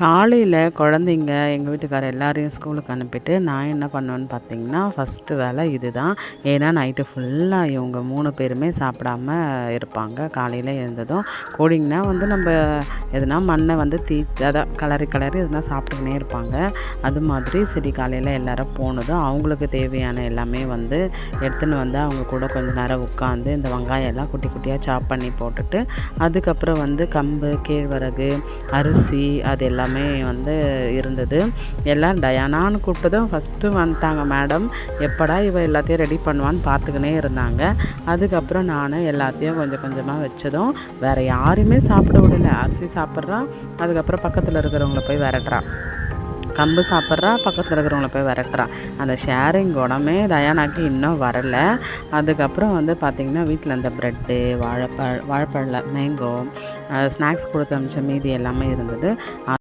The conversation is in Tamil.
காலையில் குழந்தைங்க எங்கள் வீட்டுக்காரர் எல்லாரையும் ஸ்கூலுக்கு அனுப்பிட்டு நான் என்ன பண்ணுவேன்னு பார்த்தீங்கன்னா, ஃபஸ்ட்டு வேலை இதுதான். ஏன்னா நைட்டு ஃபுல்லாக இவங்க 3 பேருமே சாப்பிடாம இருப்பாங்க. காலையில் எழுந்ததும் கோடிங்னா வந்து நம்ம எதுனா மண்ணை வந்து அதான் கிளறி கிளறி எதுனா சாப்பிட்டுக்கினே இருப்பாங்க. அது மாதிரி சரி காலையில் எல்லோரும் போனதும் அவங்களுக்கு தேவையான எல்லாமே வந்து எடுத்துன்னு வந்து அவங்க கூட கொஞ்சம் நேரம் உட்காந்து இந்த வெங்காயம் எல்லாம் குட்டி குட்டியாக சாப் பண்ணி போட்டுட்டு, அதுக்கப்புறம் வந்து கம்பு, கேழ்வரகு, அரிசி அது எல்லாமே வந்து இருந்தது. எல்லாம் டயானான்னு கூப்பிட்டதும் ஃபஸ்ட்டு வந்துட்டாங்க மேடம். எப்படா இவ எல்லாத்தையும் ரெடி பண்ணுவான்னு பார்த்துக்கினே இருந்தாங்க. அதுக்கப்புறம் நான் எல்லாத்தையும் கொஞ்சம் கொஞ்சமாக வச்சதும் வேறு யாரையுமே சாப்பிட விடல. அரிசி சாப்பிட்றா, அதுக்கப்புறம் பக்கத்தில் இருக்கிறவங்கள போய் விரட்டுறா. கம்பு சாப்பிட்றா, பக்கத்தில் இருக்கிறவங்கள போய் விரட்டுறா. அந்த ஷேரிங் குணமே டயானாக்கு இன்னும் வரலை. அதுக்கப்புறம் வந்து பார்த்திங்கன்னா வீட்டில் இந்த ப்ரெட்டு, வாழைப்பழம் மேங்கோ, ஸ்நாக்ஸ் கொடுத்து அனுப்பிச்ச மீதி எல்லாமே இருந்தது.